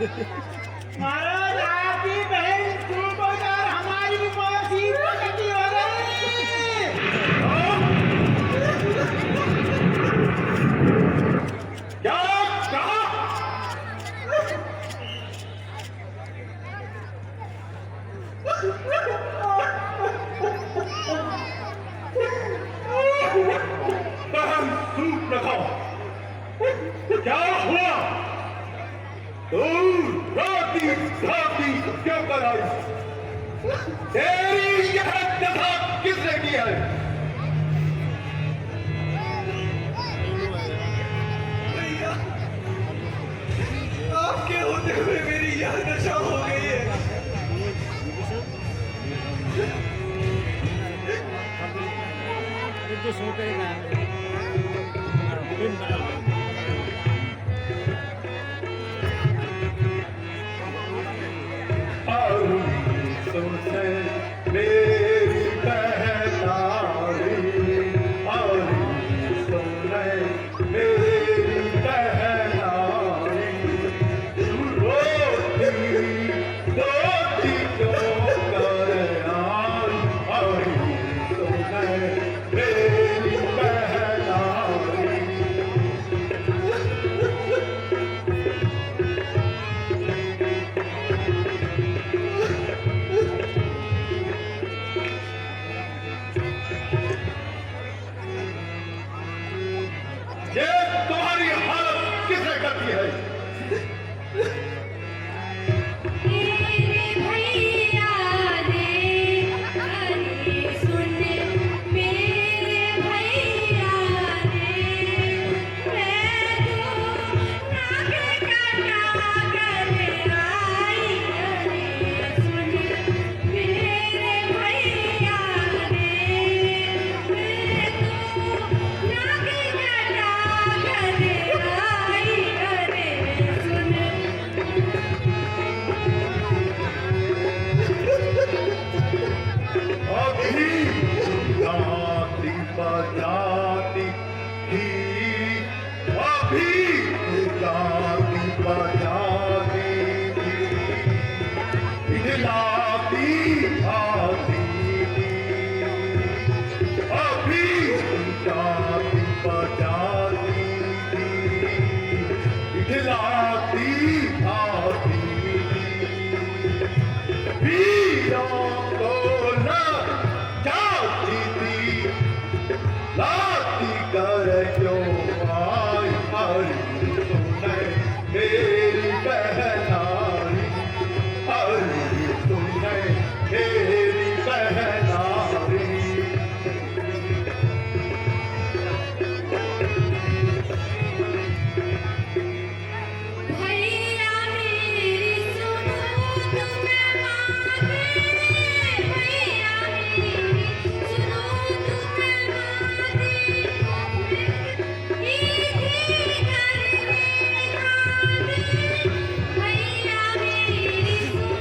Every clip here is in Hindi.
महाराज आपकी बहन सुबोधर हमारी मौसी प्रगति हो गई। क्या कहा? बहन सुप्रभा, क्या हुआ? राती राती क्यों कराई? तेरी यह कथा किसने की है? भैया, आपके होते हुए मेरी यह दशा हो गई है। itu sopir kan मेरी पहनारी और सुने मेरी पहनारी रोती रोती क्यों कर आई और सुने मेरी पहनारी। ये तुम्हारी हालत किसने करती है? मेरे भैया रे अरे सुन मेरे भैया रे मैं तो नाक काटा कर आई अरे सुन मेरे भैया रे मैं तो नाक काटा कर आई अरे सुन अभी गाती बजाती थी, अभी गाती बजाती थी, हिलाती आती थी, अभी गाती बजाती थी, हिलाती आती थी। वीरों को न जाती थी, लाती कर क्यों आई हरी सुने मेरी पहनारी, हरी सुने मेरी पहनारी। भैया मेरी सुनो तुम्हें माने भैया मेरी सुनो तुम्हें माने इधर करने आने भैया मेरी सुनो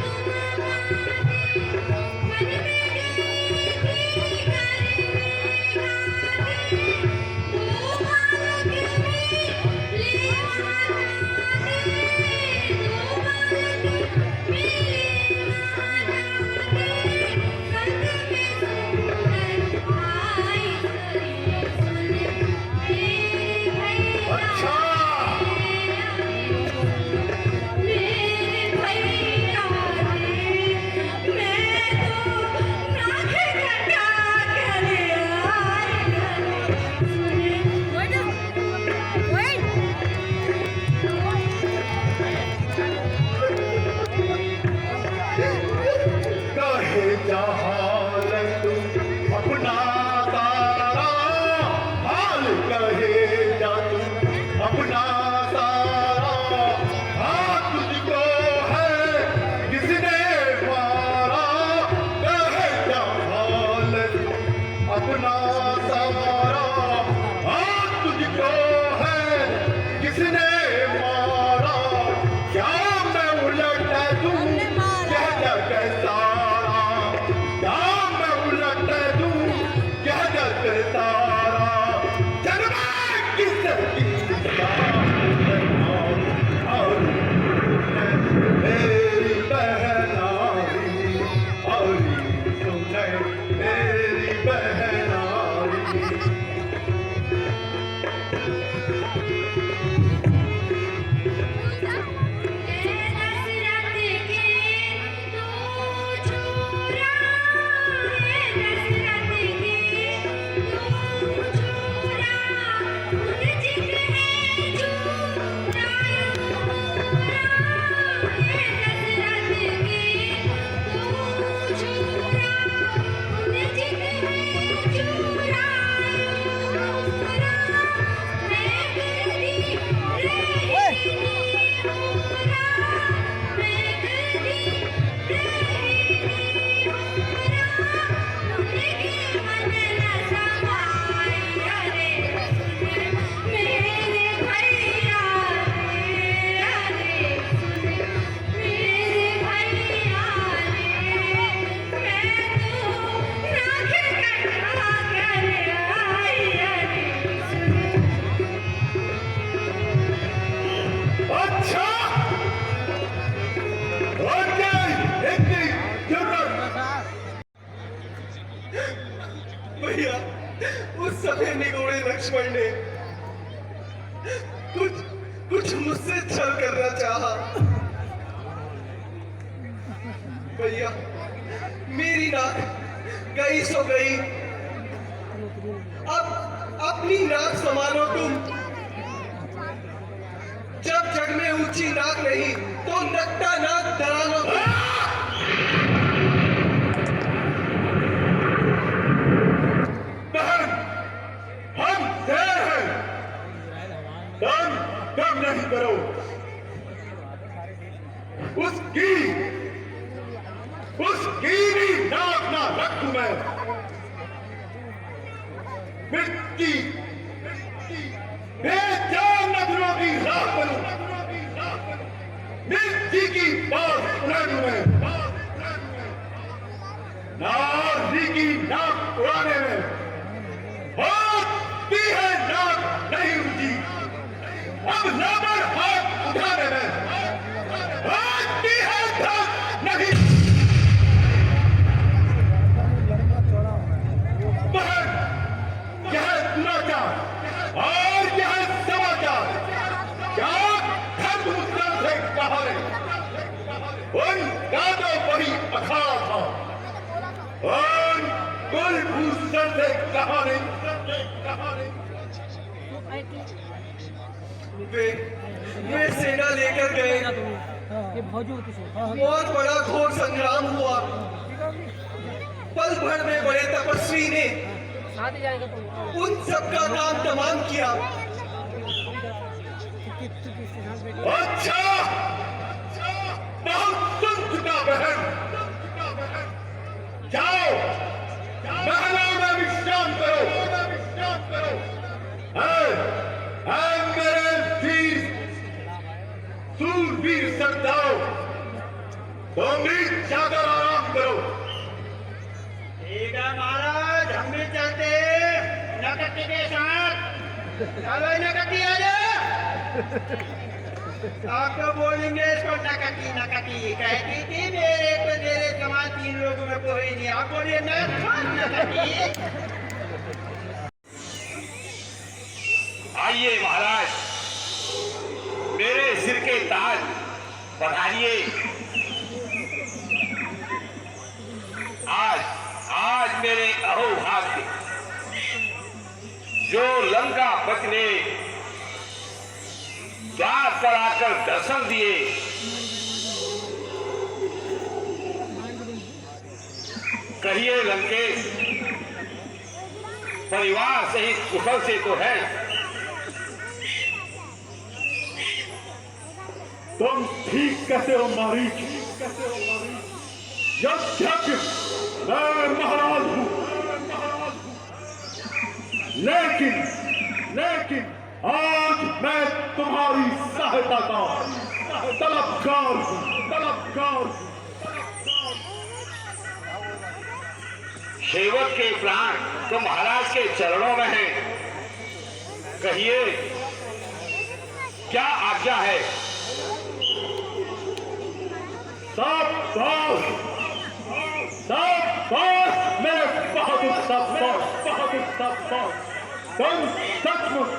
तुम्हें माने मन में गई थी करने आने वो बालक में ले अच्छा, कहे जहाल तू अपना सारा हाल, कहे जा तू अपना सारा हाथ तुझको है किसने मारा। कहे जहाल तू अपना सारा हाथ तुझको है किसने मारा। क्या मैं उलट दूं कह जग सारा, क्या मैं उलट दूं कह जग सारा। जन्मा किस और भैया उस सफेद निगोड़े लक्ष्मण ने कुछ मुझसे छल करना चाहा। भैया मेरी नाक गई सो गई, अब अपनी नाक संभालो तुम। जब जग में ऊंची नाक नहीं तो नकटा नाक डरा लो तुम। बहन, हम शेर हैं, कम नहीं करो। उसकी भी नाक ना रखूं मैं। मिट्टी बेजान नजरों की राह बनूं, मिट्टी की बात उड़ाऊं मैं। नारी की नाक उड़ाने में होती है नाक नहीं उड़ती। अब लाबर हाथ उठाने में होती है नाक नहीं। बहन, यह दुराचार और यह समाचार क्या धर्मस्थल से कहा है। उनका तो बड़ी अखाड़ा था, उन कुलभूषण से कहा नहीं। वे सेना लेकर गए, बहुत बड़ा घोर संग्राम हुआ। पल भर में बड़े तपस्वी ने उन सबका काम तमाम किया। अच्छा, बहुत सुन चुका बहन। जाओ महलों में विश्राम करो। मेरे वीर सूरवीर सरदारों, तुम भी जाकर आराम करो। ठीक है महाराज, हम भी चलते नकटी के साथ। चलो नकटी आ जा। आप तो बोलेंगे इसको नकटी नकटी कहती थी, मेरे जमा 3 लोगों में कोई नहीं। आप बोलिए नकटी। आइए महाराज, मेरे सिर के ताज पधारिए। आज मेरे अहोभाग्य जो लंका पति ने द्वार पर आकर दर्शन दिए, कहिए लंकेश परिवार सहित कुशल से तो है। तुम ठीक कैसे हो मारीच? यद्यपि मैं महाराज हूं, लेकिन आज मैं तुम्हारी सहायता का तलबगार हूं। सेवक के प्राण तो महाराज के चरणों में हैं। कहिए क्या आज्ञा है? शाबाश, मेरे बहादुर शाबाश। तुम सचमुच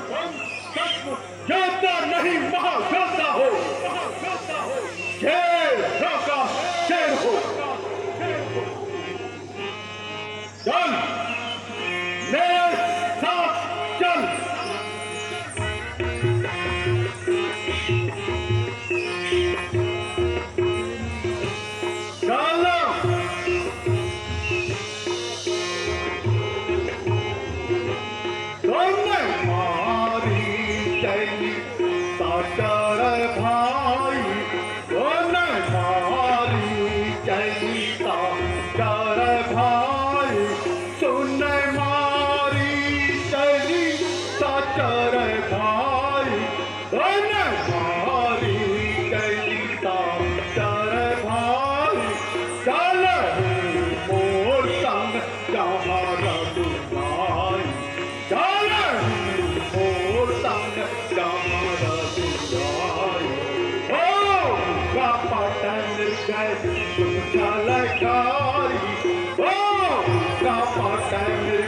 योद्धा नहीं महायोद्धा हो। शेरों का शेर हो। चल मेरे साथ चल।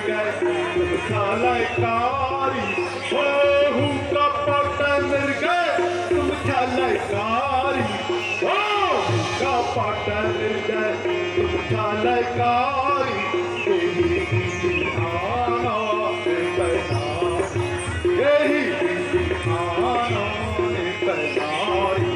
Guys, छलकारी हो कपट निर्गय तुम छलकारी हो कपट निर्गय तुम छलकारी यही आना यही आना तैयारी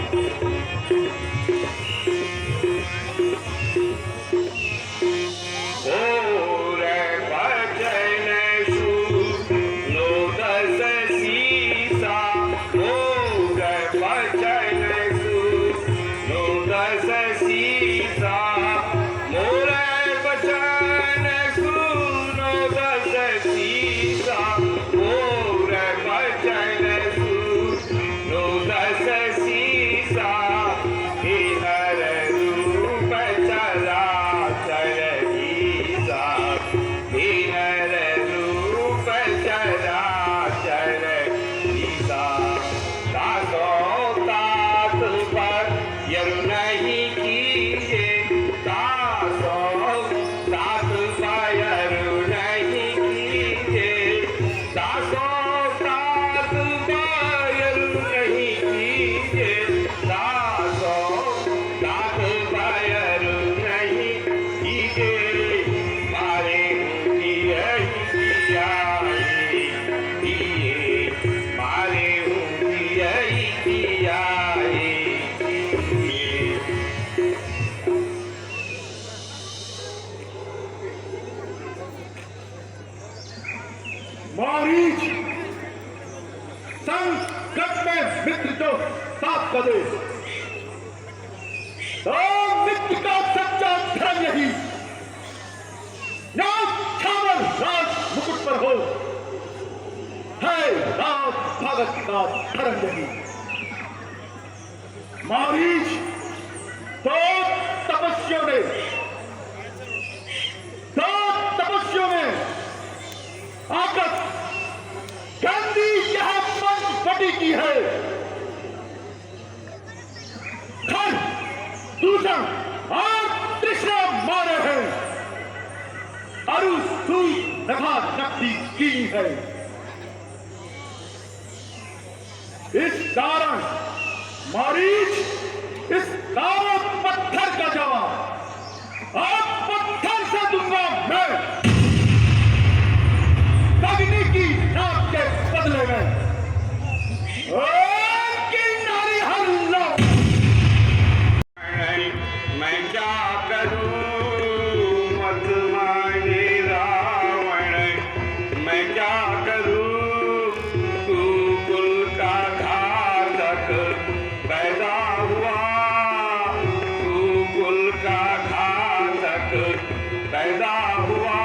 मारीच संकट में मित्र जो साथ कदे तो मित्र का सच्चा धर्म यही छावल राज मुकुट पर हो है राज भगत का धर्म यही मारीच तो तपस्या ने आकर गांधी यहां पंच फटी की है खर दूषण और तृष्णा मारे हैं अरु सुई नखा नक्ति की है इस कारण मारीच इस कारण पत्थर का जवाब अब पत्थर से दूंगा मैं की नाक के बदले में नारी हल्ला मैं क्या करूं मत माने रावण मैं क्या करूं तू कुल का घातक पैदा हुआ तू कुल का घातक पैदा हुआ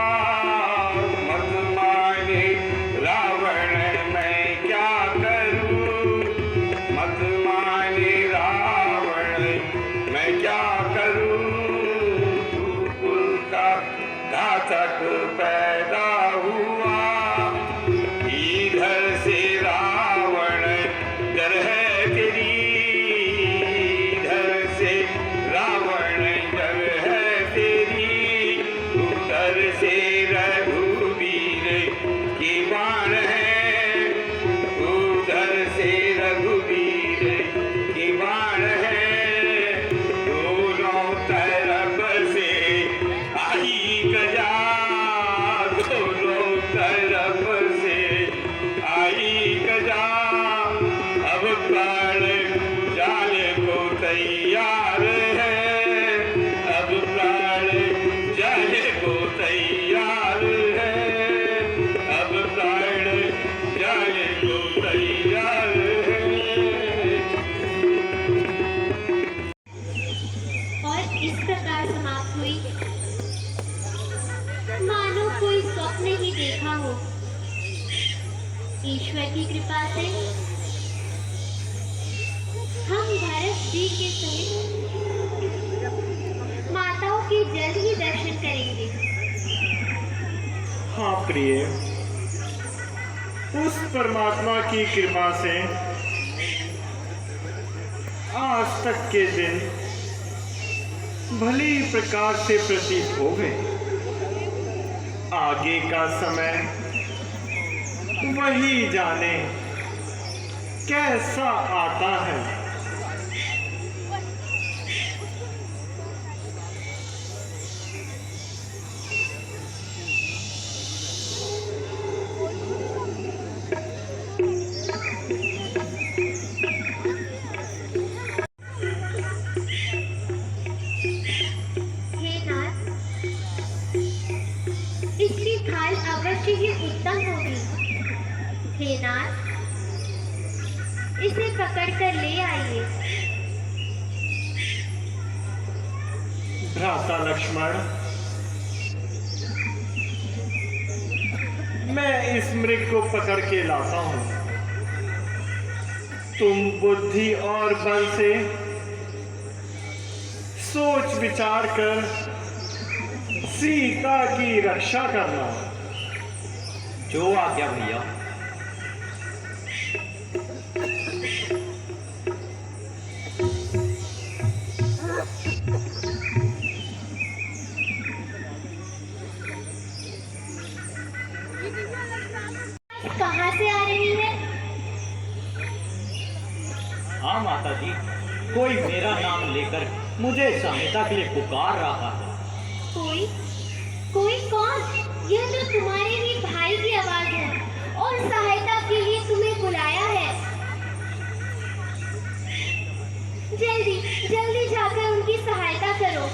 घातक पैदा हुआ इधर से रावण डर है तेरी इधर से रावण डर है तेरी उधर से रघुवीर की बाण है उधर से रघुवीर की बाण है दोनों तरफ से आई गजा दोनों तरफ से आई गजा अब प्राण जाने को तैयार है अब प्राण जाने को तैयार है अब प्राण जाने को तैयार है और इस प्रकार समाप्त हुई मानो कोई स्वप्न ही देखा हो ईश्वर की कृपा से हम भरत जी के सहित माताओं के जल्द ही दर्शन करेंगे। हाँ प्रिय, उस परमात्मा की कृपा से आज तक के दिन भली प्रकार से प्रतीत हो गए। आगे का समय वही जाने कैसा आता है। हे नाथ, इसकी खाल अवश्य ही उत्तम होगी। हे नाथ, इसे पकड़ कर ले आइए। भ्राता लक्ष्मण, मैं इस मृग को पकड़ के लाता हूं। तुम बुद्धि और बल से सोच विचार कर सीता की रक्षा करना। जो आज्ञा भैया। कहाँ से आ रही है? हाँ माता जी, कोई मेरा नाम लेकर मुझे सहायता के लिए पुकार रहा है। कोई? कोई कौन? यह तो तुम्हारे ही भाई की आवाज है और सहायता के लिए तुम्हें बुलाया है। जल्दी जल्दी जाकर उनकी सहायता करो।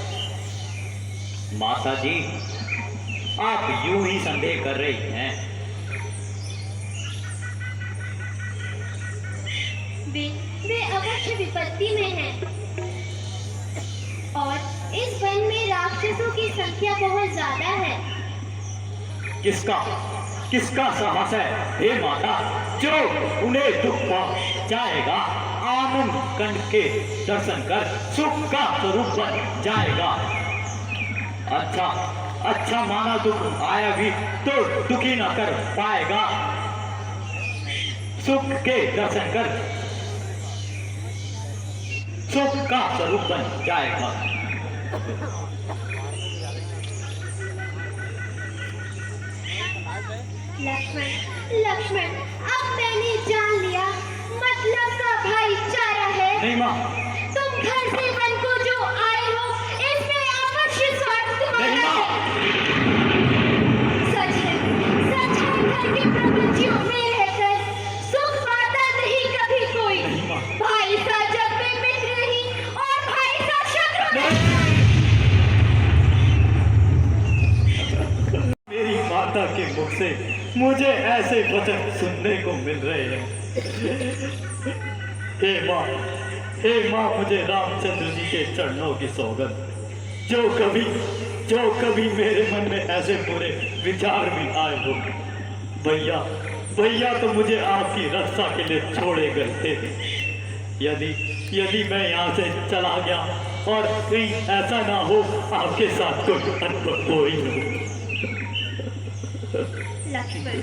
माता जी, आप यूं ही संदेह कर रही हैं। वे अवश्य विपत्ति में हैं और इस वन में राक्षसों की संख्या बहुत ज्यादा है। किसका साहस है हे माता, जो उन्हें दुख पहुंचाएगा, आनंद कंठ के दर्शन कर सुख का स्वरूप बन जाएगा। अच्छा माना दुख आया भी तो दुखी न कर पाएगा। सुख के दर्शन कर सुख का स्वरूप बन जाएगा। लक्ष्मण, अब मैंने जान लिया मतलब का भाईचारा है। नहीं माँ, तुम घर से वन को जो आए हो, इसमें अवश्य स्वार्थ तुम्हारा है। सच है घर के प्रवृत्तियों में रहकर सुख पाता नहीं कभी कोई। भाई सा जग में मित्र नहीं और भाई सा शत्रु नहीं। मेरी माता के मुख से मुझे ऐसे वचन सुनने को मिल रहे हैं। हे माँ, मुझे रामचंद्र जी के चरणों की सौगंध। जो कभी मेरे मन में ऐसे बुरे विचार भी आए हो, भैया तो मुझे आपकी रक्षा के लिए छोड़े गए थे। यदि मैं यहाँ से चला गया और कहीं ऐसा ना हो आपके साथ कोई अनबन कोई हो। लक्ष्मण,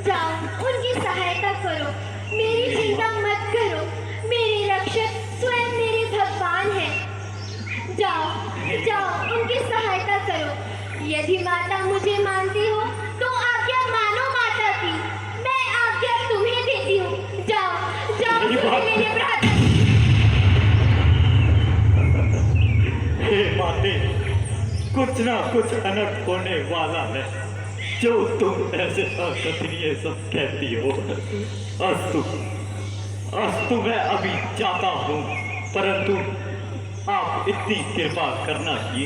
जाओ उनकी सहायता करो। मेरी चिंता मत करो। मेरे रक्षक स्वयं मेरे भगवान हैं। जाओ उनकी सहायता करो। यदि माता मुझे मानती हो तो आज्ञा मानो माता की। मैं आज्ञा तुम्हें देती हूँ। जाओ मेरे भ्राता। हे माते, कुछ ना कुछ अनर्थ होने वाला है जो तुम ऐसे अकथनीय सब कहती हो। अस्तु मैं अभी जाता हूँ, परंतु आप इतनी कृपा करना कि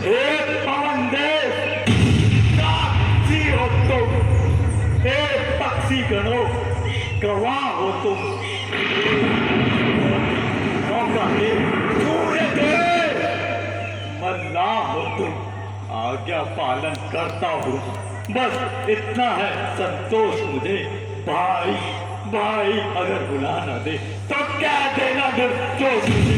हे पवन देव, साक्षी हो तुम। हे पक्षी गणों, गवाह हो तुम। सूर्य देव, मल्लाह हो तुम। आज्ञा पालन करता हूँ, बस इतना है संतोष मुझे। भाई अगर बुला ना दे तो क्या देना निर्दोष मुझे।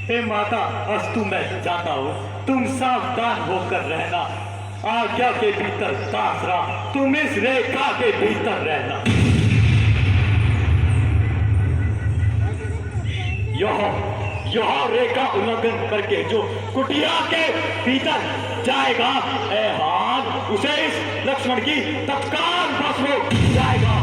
हे माता, अस्तु मैं जाता हूँ। तुम सावधान होकर रहना। आज्ञा के भीतर दास रहा, तुम इस रेखा के भीतर रहना। यह रेखा उल्लंघन करके जो कुटिया के भीतर जाएगा, ए हाथ उसे इस लक्ष्मण की तत्काल बस हो जाएगा।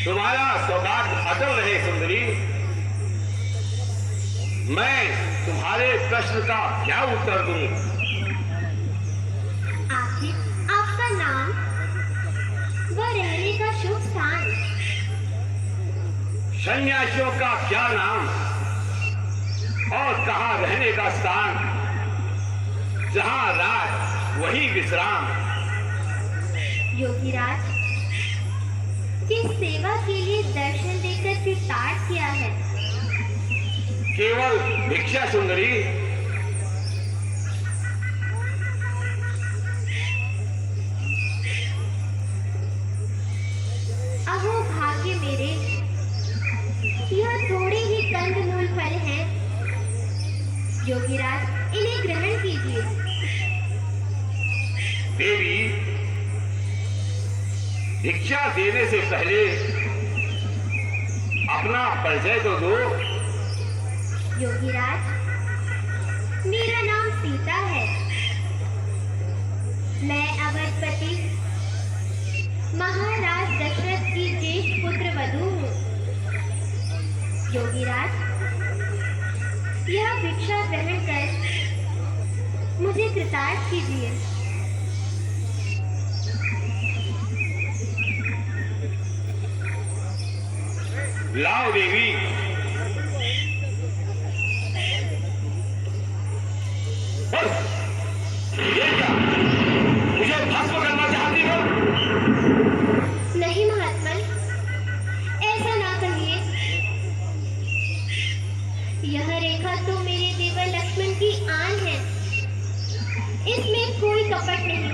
तुम्हारा सौभाग्य अटल रहे सुंदरी। मैं तुम्हारे प्रश्न का क्या उत्तर दूं? आखिर आपका नाम व रहने का शुभ स्थान? सन्यासियों का क्या नाम और कहाँ रहने का स्थान जहां राज वही विश्राम। योगीराज, किस सेवा के लिए दर्शन देकर कृतार्थ किया है? केवल भिक्षा सुंदरी। अहो भाग्य मेरे, यह थोड़े ही कंदमूल फल हैं। योगीराज, इन्हें ग्रहण कीजिए। देवी, भिक्षा देने से पहले अपना परिचय तो दो। योगीराज, मेरा नाम सीता है। मैं अवधपति महाराज दशरथ की ज्येष्ठ पुत्र वधू हूँ। योगीराज, यह भिक्षा ग्रहण कर मुझे कृतार्थ कीजिए। लाओ देवी। ये क्या, मुझे भस्म करना चाहती हो? नहीं महात्मन, ऐसा ना कहिए। यह रेखा तो मेरे देवर लक्ष्मण की आन है, इसमें कोई कपट नहीं।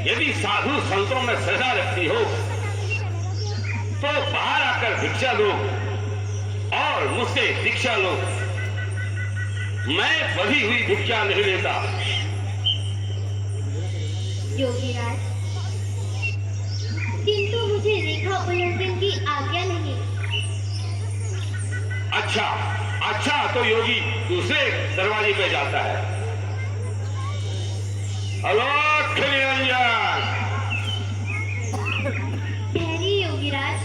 यदि साधु संतों में श्रद्धा रखती हो तो बाहर आकर भिक्षा दो और मुझसे दीक्षा लो। मैं बधी हुई भिक्षा नहीं लेता। योगीराज, किंतु मुझे रेखा उल्लंघन की आज्ञा नहीं। अच्छा तो योगी दूसरे दरवाजे पे जाता है। अलौट निरंजन। ठहरिए योगीराज,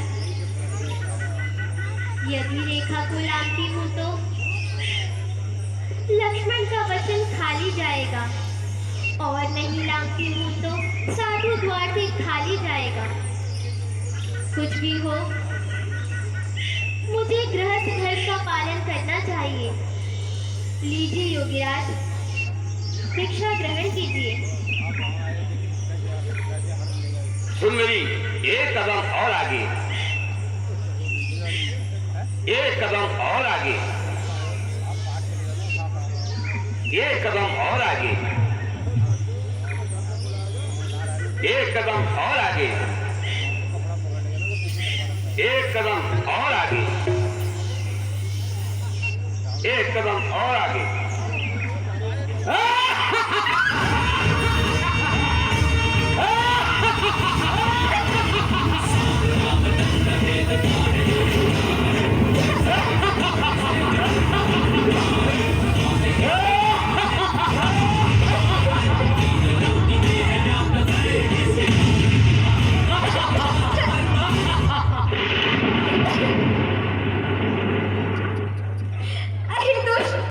यदि रेखा को लांघती हूँ तो लक्ष्मण का वचन खाली जाएगा, और नहीं लांघती हूँ तो साधु द्वार से खाली जाएगा। कुछ भी हो, मुझे गृहस्थ धर्म का पालन करना चाहिए। लीजिए योगीराज, भिक्षा ग्रहण कीजिए। सुंदरी, एक कदम और आगे, एक कदम और आगे, एक कदम और आगे, एक कदम और आगे, एक कदम और आगे, एक कदम और आगे।